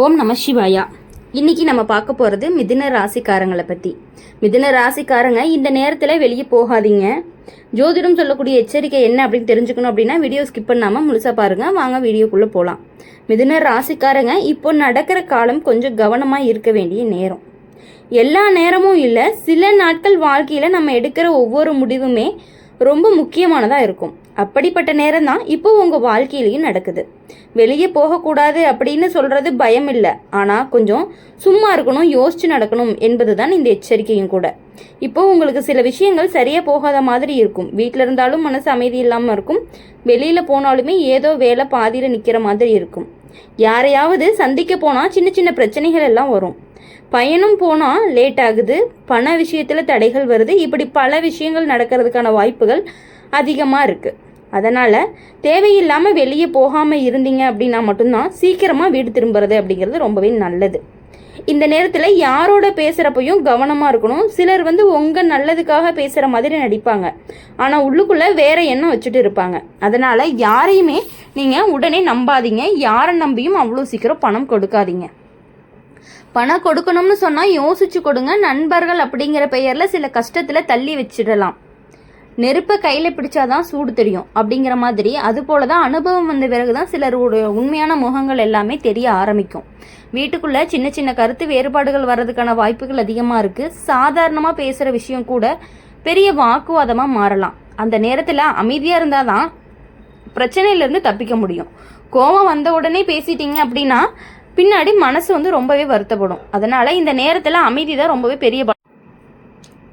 ஓம் நம சிவாயா. இன்னைக்கு நம்ம பார்க்க போகிறது மிதுன ராசிக்காரங்களை பற்றி. மிதுன ராசிக்காரங்க இந்த நேரத்தில் வெளியே போகாதீங்க. ஜோதிடம் சொல்லக்கூடிய எச்சரிக்கை என்ன அப்படின்னு தெரிஞ்சுக்கணும் அப்படின்னா வீடியோ ஸ்கிப் பண்ணாமல் முழுசாக பாருங்கள். வாங்க வீடியோக்குள்ளே போகலாம். மிதுன ராசிக்காரங்க இப்போ நடக்கிற காலம் கொஞ்சம் கவனமாக இருக்க வேண்டிய நேரம். எல்லா நேரமும் இல்லை, சில நாட்கள் வாழ்க்கையில் நம்ம எடுக்கிற ஒவ்வொரு முடிவுமே ரொம்ப முக்கியமானதாக இருக்கும். அப்படிப்பட்ட நேரம் தான் இப்போ உங்கள் வாழ்க்கையிலையும் நடக்குது. வெளியே போகக்கூடாது அப்படின்னு சொல்கிறது பயம் இல்லை, ஆனால் கொஞ்சம் சும்மா இருக்கணும், யோசிச்சு நடக்கணும் என்பது தான் இந்த எச்சரிக்கையும் கூட. இப்போ உங்களுக்கு சில விஷயங்கள் சரியாக போகாத மாதிரி இருக்கும். வீட்டில் இருந்தாலும் மனசு அமைதி இல்லாமல் இருக்கும். வெளியில் போனாலுமே ஏதோ வேலை பாதியில் நிற்கிற மாதிரி இருக்கும். யாரையாவது சந்திக்க போனால் சின்ன சின்ன பிரச்சனைகள் எல்லாம் வரும். பயணம் போனால் லேட் ஆகுது, பண விஷயத்தில் தடைகள் வருது. இப்படி பல விஷயங்கள் நடக்கிறதுக்கான வாய்ப்புகள் அதிகமாக இருக்குது. அதனால் தேவையில்லாமல் வெளியே போகாமல் இருந்தீங்க அப்படின்னா மட்டும்தான் சீக்கிரமாக வீடு திரும்புறது அப்படிங்கிறது ரொம்பவே நல்லது. இந்த நேரத்தில் யாரோட பேசுகிறப்பையும் கவனமாக இருக்கணும். சிலர் உங்கள் நல்லதுக்காக பேசுகிற மாதிரி நடிப்பாங்க, ஆனால் உள்ளுக்குள்ளே வேற எண்ணம் வச்சுட்டு இருப்பாங்க. அதனால் யாரையுமே நீங்கள் உடனே நம்பாதீங்க. யாரை நம்பியும் அவ்வளோ சீக்கிரம் பணம் கொடுக்காதீங்க. பணம் கொடுக்கணும்னு சொன்னால் யோசிச்சு கொடுங்க. நண்பர்கள் அப்படிங்கிற பெயரில் சில கஷ்டத்தில் தள்ளி வச்சிடலாம். நெருப்பை கையில் பிடிச்சாதான் சூடு தெரியும் அப்படிங்கிற மாதிரி, அது போல தான் அனுபவம் வந்த பிறகு தான் சிலருடைய உண்மையான முகங்கள் எல்லாமே தெரிய ஆரம்பிக்கும். வீட்டுக்குள்ளே சின்ன சின்ன கருத்து வேறுபாடுகள் வர்றதுக்கான வாய்ப்புகள் அதிகமாக இருக்குது. சாதாரணமாக பேசுகிற விஷயம் கூட பெரிய வாக்குவாதமாக மாறலாம். அந்த நேரத்தில் அமைதியாக இருந்தால் தான் பிரச்சனையிலேருந்து தப்பிக்க முடியும். கோபம் வந்த உடனே பேசிட்டீங்க அப்படின்னா பின்னாடி மனசு ரொம்பவே வருத்தப்படும். அதனால் இந்த நேரத்தில் அமைதி தான் ரொம்பவே பெரிய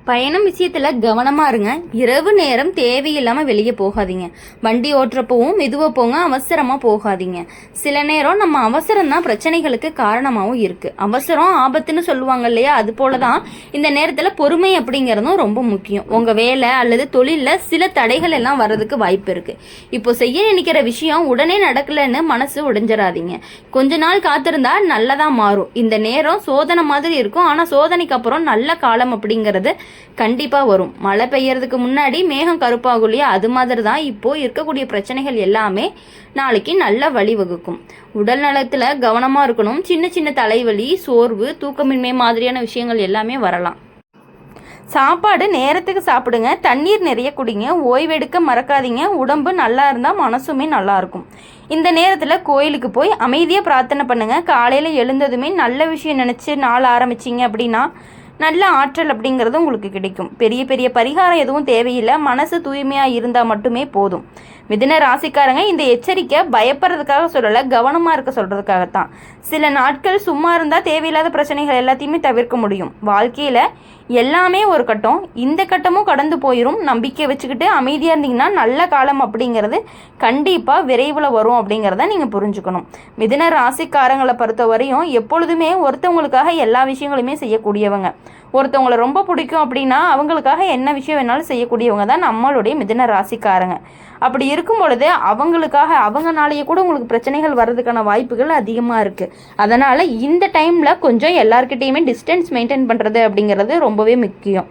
பயணம் விஷயத்தில் கவனமாக இருங்க. இரவு நேரம் தேவையில்லாமல் வெளியே போகாதீங்க. வண்டி ஓட்டுறப்பவும் மெதுவாக போங்க, அவசரமாக போகாதீங்க. சில நேரம் நம்ம அவசரம் தான் பிரச்சனைகளுக்கு காரணமாகவும் இருக்குது. அவசரம் ஆபத்துன்னு சொல்லுவாங்க இல்லையா, அது போல தான் இந்த நேரத்தில் பொறுமை அப்படிங்கிறதும் ரொம்ப முக்கியம். உங்கள் வேலை அல்லது தொழிலில் சில தடைகள் எல்லாம் வர்றதுக்கு வாய்ப்பு இருக்குது. இப்போ செய்ய நினைக்கிற விஷயம் உடனே நடக்கலைன்னு மனசு உடைஞ்சிடாதீங்க. கொஞ்ச நாள் காத்திருந்தா நல்லதாக மாறும். இந்த நேரம் சோதனை மாதிரி இருக்கும், ஆனால் சோதனைக்கு அப்புறம் நல்ல காலம் அப்படிங்கிறது கண்டிப்பாக வரும். மழை பெய்யறதுக்கு முன்னாடி மேகம் கருப்பாகும் இல்லையா, அது மாதிரி தான் இப்போ இருக்கக்கூடிய பிரச்சனைகள் எல்லாமே நாளைக்கு நல்ல வழிவகுக்கும். உடல் நலத்தில் கவனமாக இருக்கணும். சின்ன சின்ன தலைவலி, சோர்வு, தூக்கமின்மை மாதிரியான விஷயங்கள் எல்லாமே வரலாம். சாப்பாடு நேரத்துக்கு சாப்பிடுங்க. தண்ணீர் நிறைய குடிங்க. ஓய்வெடுக்க மறக்காதீங்க. உடம்பு நல்லா இருந்தால் மனசுமே நல்லா இருக்கும். இந்த நேரத்தில் கோயிலுக்கு போய் அமைதியாக பிரார்த்தனை பண்ணுங்க. காலையில் எழுந்ததுமே நல்ல விஷயம் நினச்சி நாள் ஆரம்பிச்சிங்க அப்படின்னா நல்ல ஆற்றல் அப்படிங்கிறது உங்களுக்கு கிடைக்கும். பெரிய பெரிய பரிகாரம் எதுவும் தேவையில்லை. மனசு தூய்மையாக இருந்தால் மட்டுமே போதும். மிதுன ராசிக்காரங்க இந்த எச்சரிக்கை பயப்படுறதுக்காக சொல்லலை, கவனமாக இருக்க சொல்கிறதுக்காகத்தான். சில நாட்கள் சும்மா இருந்தால் தேவையில்லாத பிரச்சனைகள் எல்லாத்தையுமே தவிர்க்க முடியும். வாழ்க்கையில் எல்லாமே ஒரு கட்டம், இந்த கட்டமும் கடந்து போயிடும். நம்பிக்கை வச்சுக்கிட்டு அமைதியாக இருந்தீங்கன்னா நல்ல காலம் அப்படிங்கிறது கண்டிப்பாக விரைவில் வரும் அப்படிங்கிறத நீங்கள் புரிஞ்சுக்கணும். மிதுன ராசிக்காரங்களை பொறுத்த வரையும் எப்பொழுதுமே ஒருத்தவங்களுக்காக எல்லா விஷயங்களுமே செய்யக்கூடியவங்க. ஒருத்தவங்களை ரொம்ப பிடிக்கும் அப்படின்னா அவங்களுக்காக என்ன விஷயம் வேணாலும் செய்யக்கூடியவங்க தான் நம்மளுடைய மிதுன ராசிக்காரங்க. அப்படி இருக்கும் பொழுது அவங்களுக்காக அவங்கனாலேயே கூட உங்களுக்கு பிரச்சனைகள் வர்றதுக்கான வாய்ப்புகள் அதிகமாக இருக்குது. அதனால் இந்த டைமில் கொஞ்சம் எல்லாருக்கிட்டையுமே டிஸ்டன்ஸ் மெயின்டைன் பண்ணுறது அப்படிங்கிறது ரொம்பவே முக்கியம்.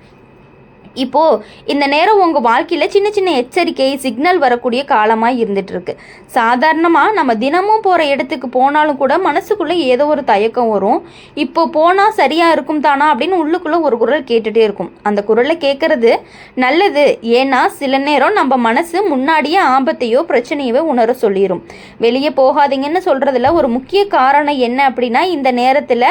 இப்போது இந்த நேரம் உங்கள் வாழ்க்கையில் சின்ன சின்ன எச்சரிக்கை சிக்னல் வரக்கூடிய காலமாக இருந்துட்டு இருக்கு. சாதாரணமாக நம்ம தினமும் போகிற இடத்துக்கு போனாலும் கூட மனசுக்குள்ளே ஏதோ ஒரு தயக்கம் வரும். இப்போ போனால் சரியாக இருக்கும் தானா அப்படின்னு உள்ளுக்குள்ளே ஒரு குரல் கேட்டுகிட்டே இருக்கும். அந்த குரலை கேட்குறது நல்லது. ஏன்னா சில நேரம் நம்ம மனசு முன்னாடியே ஆபத்தையோ பிரச்சனையோ உணர சொல்லிடும். வெளியே போகாதீங்கன்னு சொல்கிறதுல ஒரு முக்கிய காரணம் என்ன அப்படின்னா, இந்த நேரத்தில்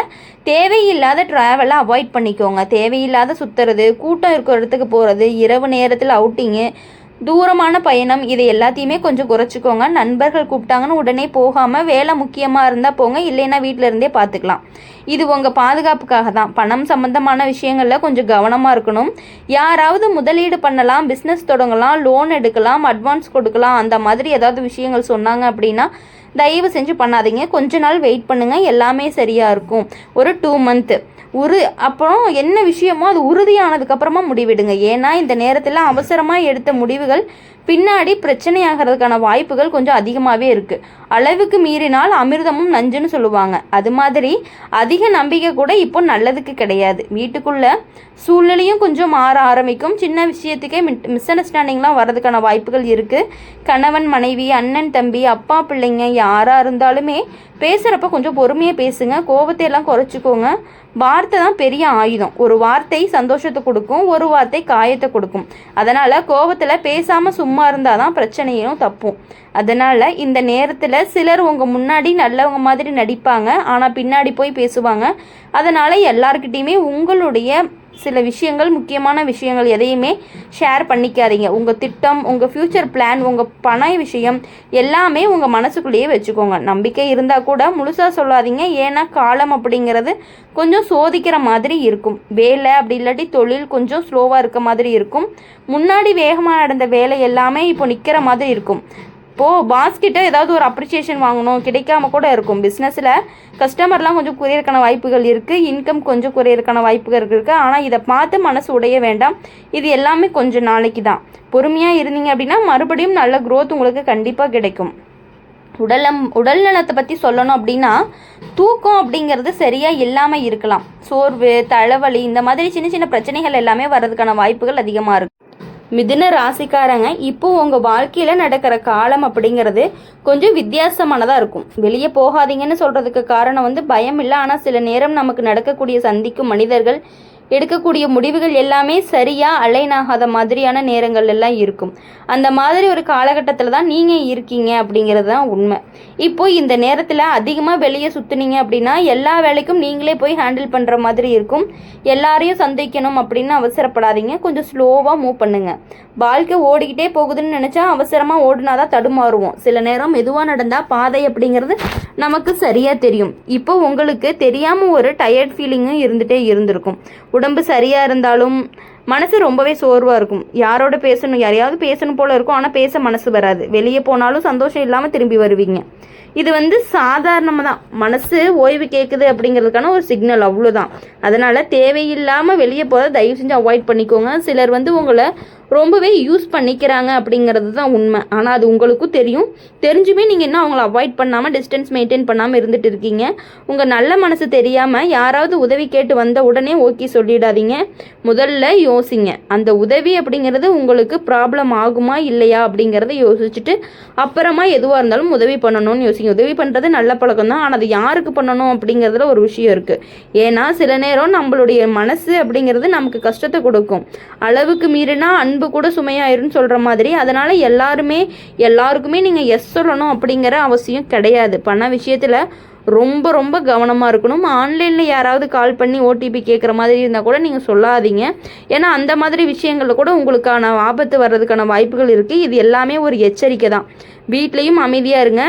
தேவையில்லாத ட்ராவலை அவாய்ட் பண்ணிக்கோங்க. தேவையில்லாத சுற்றுறது, கூட்டம் இருக்கிற இடத்துக்கு போகிறது, இரவு நேரத்தில் அவுட்டிங்கு, தூரமான பயணம், இதை எல்லாத்தையுமே கொஞ்சம் குறைச்சிக்கோங்க. நண்பர்கள் கூப்பிட்டாங்கன்னு உடனே போகாமல் வேலை முக்கியமாக இருந்தால் போங்க, இல்லைன்னா வீட்டில் இருந்தே பார்த்துக்கலாம். இது உங்கள் பாதுகாப்புக்காக தான். பணம் சம்மந்தமான விஷயங்களில் கொஞ்சம் கவனமாக இருக்கணும். யாராவது முதலீடு பண்ணலாம், பிஸ்னஸ் தொடங்கலாம், லோன் எடுக்கலாம், அட்வான்ஸ் கொடுக்கலாம், அந்த மாதிரி ஏதாவது விஷயங்கள் சொன்னாங்க அப்படின்னா தயவு செஞ்சு பண்ணாதீங்க. கொஞ்ச நாள் வெயிட் பண்ணுங்கள், எல்லாமே சரியாக இருக்கும். ஒரு 2 மந்த்து அப்புறம் என்ன விஷயமோ அது உறுதியானதுக்கப்புறமா முடிவெடுங்க. ஏன்னா இந்த நேரத்தில் அவசரமாக எடுத்த முடிவுகள் பின்னாடி பிரச்சனை ஆகிறதுக்கான வாய்ப்புகள் கொஞ்சம் அதிகமாகவே இருக்குது. அளவுக்கு மீறினால் அமிர்தமும் நஞ்சுன்னு சொல்லுவாங்க. அது மாதிரி அதிக நம்பிக்கை கூட இப்போ நல்லதுக்கு கிடையாது. வீட்டுக்குள்ள சூழ்நிலையும் கொஞ்சம் மாற ஆரம்பிக்கும். சின்ன விஷயத்துக்கே மிஸ் அண்டர்ஸ்டாண்டிங்லாம் வர்றதுக்கான வாய்ப்புகள் இருக்குது. கணவன் மனைவி, அண்ணன் தம்பி, அப்பா பிள்ளைங்க யாராக இருந்தாலுமே பேசுகிறப்ப கொஞ்சம் பொறுமையாக பேசுங்க. கோபத்தை எல்லாம் குறைச்சிக்கோங்க. வார்த்தை தான் பெரிய ஆயுதம். ஒரு வார்த்தை சந்தோஷத்தை கொடுக்கும், ஒரு வார்த்தை காயத்தை கொடுக்கும். அதனால் கோபத்தில் பேசாமல் சும்மா இருந்தால் தான் பிரச்சனையும் தப்பும். அதனால் இந்த நேரத்தில் சிலர் உங்கள் முன்னாடி நல்லவங்க மாதிரி நடிப்பாங்க, ஆனால் பின்னாடி போய் பேசுவாங்க. அதனால் எல்லார்கிட்டையுமே உங்களுடைய சில விஷயங்கள், முக்கியமான விஷயங்கள் எதையுமே ஷேர் பண்ணிக்காதீங்க. உங்கள் திட்டம், உங்கள் ஃப்யூச்சர் பிளான், உங்கள் பண விஷயம் எல்லாமே உங்கள் மனசுக்குள்ளேயே வச்சுக்கோங்க. நம்பிக்கை இருந்தால் கூட முழுசாக சொல்லாதீங்க. ஏன்னா காலம் அப்படிங்கிறது கொஞ்சம் சோதிக்கிற மாதிரி இருக்கும். வேலை அப்படி இல்லாட்டி தொழில் கொஞ்சம் ஸ்லோவாக இருக்க மாதிரி இருக்கும். முன்னாடி வேகமாக நடந்த வேலை எல்லாமே இப்போ நிற்கிற மாதிரி இருக்கும். இப்போது பாஸ்கிட்ட ஏதாவது ஒரு அப்ரிசியேஷன் வாங்கணும், கிடைக்காம கூட இருக்கும். பிஸ்னஸில் கஸ்டமர்லாம் கொஞ்சம் குறையிறதுக்கான வாய்ப்புகள் இருக்குது. இன்கம் கொஞ்சம் குறையிறதுக்கான வாய்ப்புகள் இருக்குது. ஆனால் இதை பார்த்து மனசு உடைய வேண்டாம். இது எல்லாமே கொஞ்சம் நாளைக்கு தான். பொறுமையாக இருந்தீங்க அப்படின்னா மறுபடியும் நல்ல க்ரோத் உங்களுக்கு கண்டிப்பாக கிடைக்கும். உடல் நலத்தை பற்றி சொல்லணும் அப்படின்னா, தூக்கம் அப்படிங்கிறது சரியாக இல்லாமல் இருக்கலாம். சோர்வு, தலைவலி, இந்த மாதிரி சின்ன சின்ன பிரச்சனைகள் எல்லாமே வர்றதுக்கான வாய்ப்புகள் அதிகமாக இருக்குது. மிதுன ராசிக்காரங்க இப்போ உங்கள் வாழ்க்கையில் நடக்கிற காலம் அப்படிங்கிறது கொஞ்சம் வித்தியாசமானதாக இருக்கும். வெளியே போகாதீங்கன்னு சொல்கிறதுக்கு காரணம் பயம் இல்லை. ஆனால் சில நேரம் நமக்கு நடக்கக்கூடிய சந்திக்கும் மனிதர்கள் எடுக்கக்கூடிய முடிவுகள் எல்லாமே சரியாக அலைன் ஆகாத மாதிரியான நேரங்கள் எல்லாம் இருக்கும். அந்த மாதிரி ஒரு காலகட்டத்தில் தான் நீங்கள் இருக்கீங்க அப்படிங்கிறது தான் உண்மை. இப்போது இந்த நேரத்தில் அதிகமாக வெளியே சுற்றுனீங்க அப்படின்னா எல்லா வேலைக்கும் நீங்களே போய் ஹேண்டில் பண்ணுற மாதிரி இருக்கும். எல்லாரையும் சந்திக்கணும் அப்படின்னு அவசரப்படாதீங்க. கொஞ்சம் ஸ்லோவாக மூவ் பண்ணுங்கள். வாழ்க்கை ஓடிக்கிட்டே போகுதுன்னு நினச்சா அவசரமாக ஓடினா தான் தடுமாறுவோம். சில நேரம் மெதுவாக நடந்தால் பாதை அப்படிங்கிறது நமக்கு சரியாக தெரியும். இப்போ உங்களுக்கு தெரியாமல் ஒரு டயர்ட் ஃபீலிங்கும் இருந்திருக்கும். உடம்பு சரியாக இருந்தாலும் மனசு ரொம்பவே சோர்வாக இருக்கும். யாரோட பேசணும், யாரையாவது பேசணும் போல் இருக்கும். ஆனால் பேச மனசு வராது. வெளியே போனாலும் சந்தோஷம் இல்லாமல் திரும்பி வருவீங்க. இது சாதாரணமாக தான். மனசு ஓய்வு கேட்குது அப்படிங்கிறதுக்கான ஒரு சிக்னல், அவ்வளோதான். அதனால் தேவையில்லாமல் வெளியே போகிறத தயவு செஞ்சு அவாய்ட் பண்ணிக்கோங்க. சிலர் உங்களை ரொம்பவே யூஸ் பண்ணிக்கிறாங்க அப்படிங்கிறது தான் உண்மை. ஆனால் அது உங்களுக்கும் தெரியும். தெரிஞ்சுமே நீங்கள் இன்னும் அவங்கள அவாய்ட் பண்ணாமல், டிஸ்டன்ஸ் மெயின்டைன் பண்ணாமல் இருந்துட்டு இருக்கீங்க. உங்கள் நல்ல மனசு தெரியாமல் யாராவது உதவி கேட்டு வந்த உடனே ஓகே சொல்லிடாதீங்க. முதல்ல யோசிங்க. அந்த உதவி அப்படிங்கிறது உங்களுக்கு ப்ராப்ளம் ஆகுமா இல்லையா அப்படிங்கிறத யோசிச்சுட்டு அப்புறமா எதுவாக இருந்தாலும் உதவி பண்ணணும்னு யோசிங்க. உதவி பண்ணுறது நல்ல பழக்கம் தான். ஆனால் அது யாருக்கு பண்ணணும் அப்படிங்கிறதுல ஒரு விஷயம் இருக்குது. ஏன்னா சில நேரம் நம்மளுடைய மனசு அப்படிங்கிறது நமக்கு கஷ்டத்தை கொடுக்கும். அளவுக்கு மீறினா அன்பு கூட சுமையாயிருன்னு சொல்கிற மாதிரி. அதனால் எல்லாருக்குமே நீங்கள் எஸ் சொல்லணும் அப்படிங்கிற அவசியம் கிடையாது. பண விஷயத்தில் ரொம்ப ரொம்ப கவனமாக இருக்கணும். ஆன்லைனில் யாராவது கால் பண்ணி ஓடிபி கேட்குற மாதிரி இருந்தால் கூட நீங்கள் சொல்லாதீங்க. ஏன்னா அந்த மாதிரி விஷயங்களில் கூட உங்களுக்கான ஆபத்து வர்றதுக்கான வாய்ப்புகள் இருக்குது. இது எல்லாமே ஒரு எச்சரிக்கை தான். வீட்லேயும் அமைதியாக இருங்க.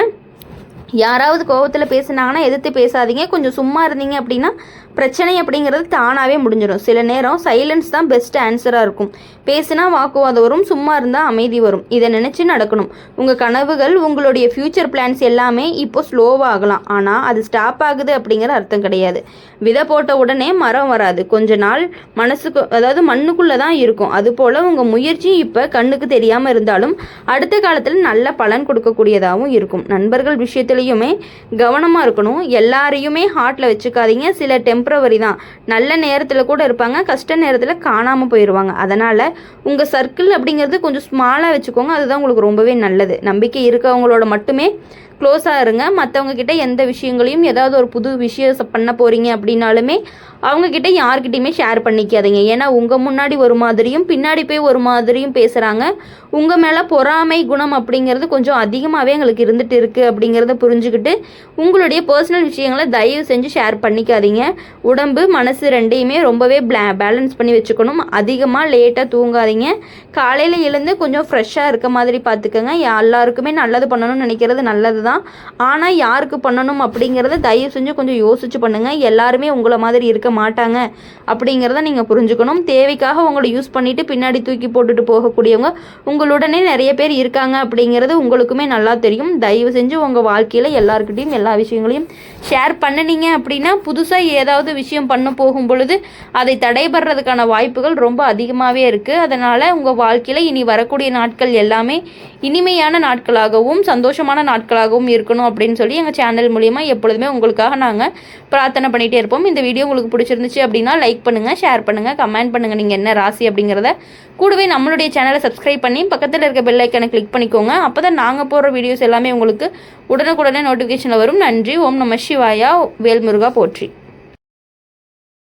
யாராவது கோபத்தில் பேசுனாங்கன்னா எதிர்த்து பேசாதீங்க. கொஞ்சம் சும்மா இருந்தீங்க அப்படின்னா பிரச்சனை அப்படிங்கிறது தானாகவே முடிஞ்சிடும். சில நேரம் சைலன்ஸ் தான் பெஸ்ட் ஆன்சராக இருக்கும். பேசுனா வாக்குவாதம் வரும், சும்மா இருந்தால் அமைதி வரும். இதை நினச்சி நடக்கணும். உங்கள் கனவுகள், உங்களுடைய ஃப்யூச்சர் பிளான்ஸ் எல்லாமே இப்போ ஸ்லோவாகலாம். ஆனால் அது ஸ்டாப் ஆகுது அப்படிங்கிற அர்த்தம் கிடையாது. விதை போட்ட உடனே மரம் வராது. கொஞ்ச நாள் மண்ணுக்குள்ளே தான் இருக்கும். அதுபோல் உங்கள் முயற்சி இப்போ கண்ணுக்கு தெரியாமல் இருந்தாலும் அடுத்த காலத்தில் நல்ல பலன் கொடுக்கக்கூடியதாகவும் இருக்கும். நண்பர்கள் விஷயத்துலையுமே கவனமாக இருக்கணும். எல்லாரையுமே ஹார்ட்டில் வச்சுக்காதீங்க. சில டெம்பரவரி தான். நல்ல நேரத்தில் கூட இருப்பாங்க, கஷ்ட நேரத்தில் காணாமல் போயிடுவாங்க. அதனால் உங்கள் சர்க்கிள் அப்படிங்கிறது கொஞ்சம் ஸ்மாலாக வச்சுக்கோங்க. அதுதான் உங்களுக்கு ரொம்பவே நல்லது. நம்பிக்கை இருக்கவங்களோட மட்டுமே க்ளோஸாக இருங்க. மற்றவங்க கிட்ட எந்த விஷயங்களையும், ஏதாவது ஒரு புது விஷயம் பண்ண போகிறீங்க அப்படின்னாலுமே அவங்கக்கிட்ட யார்கிட்டையுமே ஷேர் பண்ணிக்காதீங்க. ஏன்னா உங்கள் முன்னாடி ஒரு மாதிரியும் பின்னாடி போய் ஒரு மாதிரியும் பேசுகிறாங்க. உங்கள் மேலே பொறாமை குணம் அப்படிங்கிறது கொஞ்சம் அதிகமாகவே எங்களுக்கு இருந்துகிட்டு இருக்குது அப்படிங்கிறத புரிஞ்சுக்கிட்டு உங்களுடைய பர்சனல் விஷயங்களை தயவு செஞ்சு ஷேர் பண்ணிக்காதீங்க. உடம்பு மனசு ரெண்டையுமே ரொம்பவே பேலன்ஸ் பண்ணி வச்சுக்கணும். அதிகமாக லேட்டாக தூங்காதீங்க. காலையில் எழுந்து கொஞ்சம் ஃப்ரெஷ்ஷாக இருக்க மாதிரி பார்த்துக்கோங்க. எல்லாருக்குமே நல்லது பண்ணணும்னு நினைக்கிறது நல்லது தான். தான். ஆனால் யாருக்கு பண்ணணும் அப்படிங்கிறத தயவு செஞ்சு கொஞ்சம் யோசிச்சு பண்ணுங்கள். எல்லாருமே உங்களை மாதிரி இருக்க மாட்டாங்க அப்படிங்கிறத நீங்கள் புரிஞ்சுக்கணும். தேவைக்காக உங்களை யூஸ் பண்ணிவிட்டு பின்னாடி தூக்கி போட்டுட்டு போகக்கூடியவங்க உங்களுடனே நிறைய பேர் இருக்காங்க அப்படிங்கிறது உங்களுக்குமே நல்லா தெரியும். தயவு செஞ்சு உங்கள் வாழ்க்கையில் எல்லாருக்கிட்டையும் எல்லா விஷயங்களையும் ஷேர் பண்ணினீங்க அப்படின்னா புதுசாக ஏதாவது விஷயம் பண்ண போகும் பொழுது அதை தடைபடுறதுக்கான வாய்ப்புகள் ரொம்ப அதிகமாகவே இருக்குது. அதனால் உங்கள் வாழ்க்கையில் இனி வரக்கூடிய நாட்கள் எல்லாமே இனிமையான நாட்களாகவும் சந்தோஷமான நாட்களாகவும் இருக்கணும் அப்படின்னு சொல்லி எங்கள் சேனல் மூலிமா எப்பொழுதுமே உங்களுக்காக நாங்கள் பிரார்த்தனை பண்ணிகிட்டே இருப்போம். இந்த வீடியோ உங்களுக்கு பிடிச்சிருந்துச்சு அப்படின்னா லைக் பண்ணுங்கள், ஷேர் பண்ணுங்கள், கமெண்ட் பண்ணுங்கள் நீங்கள் என்ன ராசி அப்படிங்கிறத. கூடவே நம்மளுடைய சேனலை சப்ஸ்கிரைப் பண்ணி பக்கத்தில் இருக்க பெல் ஐக்கனை கிளிக் பண்ணிக்கோங்க. அப்போ தான் நாங்கள் போடுற வீடியோஸ் எல்லாமே உங்களுக்கு உடனுக்குடனே நோட்டிஃபிகேஷனில் வரும். நன்றி. ஓம் நம சிவாயா. வேல்முருகா போற்றி.